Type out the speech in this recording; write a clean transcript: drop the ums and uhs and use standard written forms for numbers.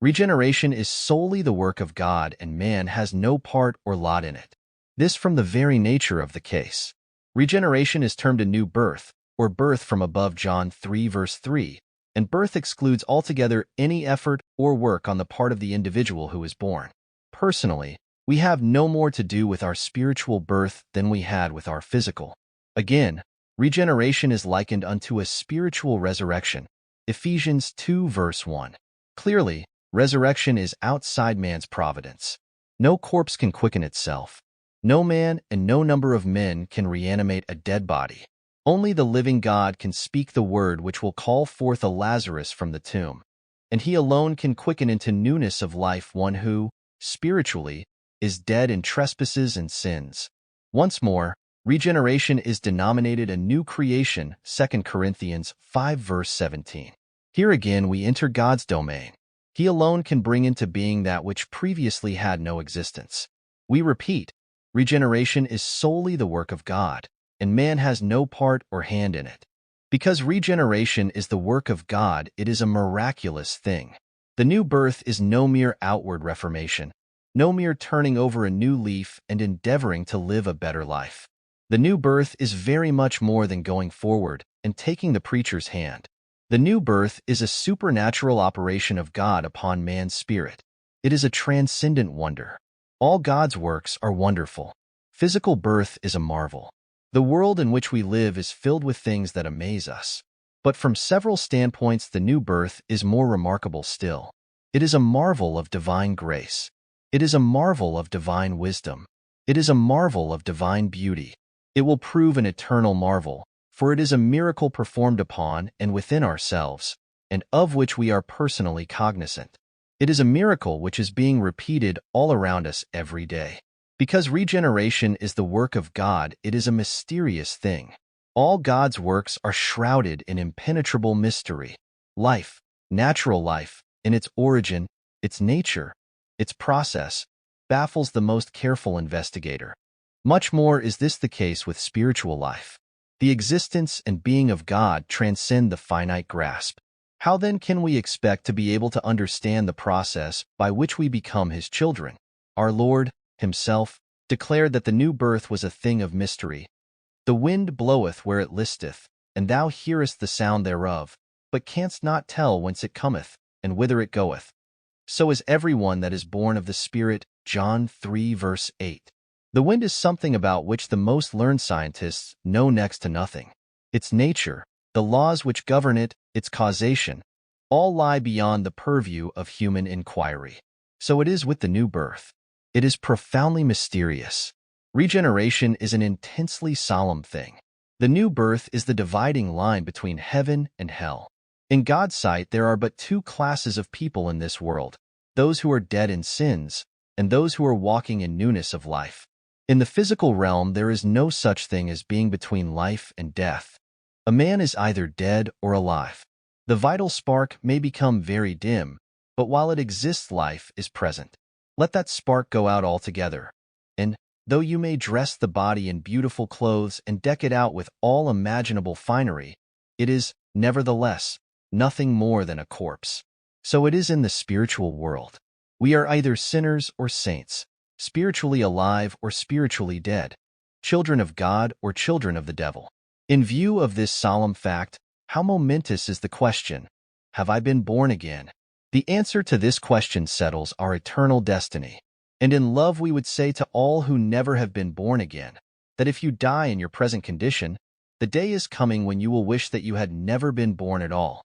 Regeneration is solely the work of God, and man has no part or lot in it. This from the very nature of the case. Regeneration is termed a new birth, or birth from above, John 3 verse 3, and birth excludes altogether any effort or work on the part of the individual who is born. Personally, we have no more to do with our spiritual birth than we had with our physical. Again, regeneration is likened unto a spiritual resurrection. Ephesians 2 verse 1. Clearly, resurrection is outside man's providence. No corpse can quicken itself. No man and no number of men can reanimate a dead body. Only the living God can speak the word which will call forth a Lazarus from the tomb. And he alone can quicken into newness of life one who, spiritually, is dead in trespasses and sins. Once more, regeneration is denominated a new creation, 2 Corinthians 5 verse 17. Here again we enter God's domain. He alone can bring into being that which previously had no existence. We repeat, regeneration is solely the work of God, and man has no part or hand in it. Because regeneration is the work of God, it is a miraculous thing. The new birth is no mere outward reformation, no mere turning over a new leaf and endeavoring to live a better life. The new birth is very much more than going forward and taking the preacher's hand. The new birth is a supernatural operation of God upon man's spirit. It is a transcendent wonder. All God's works are wonderful. Physical birth is a marvel. The world in which we live is filled with things that amaze us. But from several standpoints, the new birth is more remarkable still. It is a marvel of divine grace. It is a marvel of divine wisdom. It is a marvel of divine beauty. It will prove an eternal marvel, for it is a miracle performed upon and within ourselves, and of which we are personally cognizant. It is a miracle which is being repeated all around us every day. Because regeneration is the work of God, it is a mysterious thing. All God's works are shrouded in impenetrable mystery. Life, natural life, in its origin, its nature, its process, baffles the most careful investigator. Much more is this the case with spiritual life. The existence and being of God transcend the finite grasp. How then can we expect to be able to understand the process by which we become His children? Our Lord, Himself, declared that the new birth was a thing of mystery. The wind bloweth where it listeth, and thou hearest the sound thereof, but canst not tell whence it cometh, and whither it goeth. So is every one that is born of the Spirit, John 3 verse 8. The wind is something about which the most learned scientists know next to nothing. Its nature, the laws which govern it, its causation, all lie beyond the purview of human inquiry. So it is with the new birth. It is profoundly mysterious. Regeneration is an intensely solemn thing. The new birth is the dividing line between heaven and hell. In God's sight, there are but two classes of people in this world, those who are dead in sins, and those who are walking in newness of life. In the physical realm, there is no such thing as being between life and death. A man is either dead or alive. The vital spark may become very dim, but while it exists, life is present. Let that spark go out altogether, and, though you may dress the body in beautiful clothes and deck it out with all imaginable finery, it is, nevertheless, nothing more than a corpse. So it is in the spiritual world. We are either sinners or saints, spiritually alive or spiritually dead, children of God or children of the devil. In view of this solemn fact, how momentous is the question, have I been born again? The answer to this question settles our eternal destiny. And in love we would say to all who never have been born again, that if you die in your present condition, the day is coming when you will wish that you had never been born at all.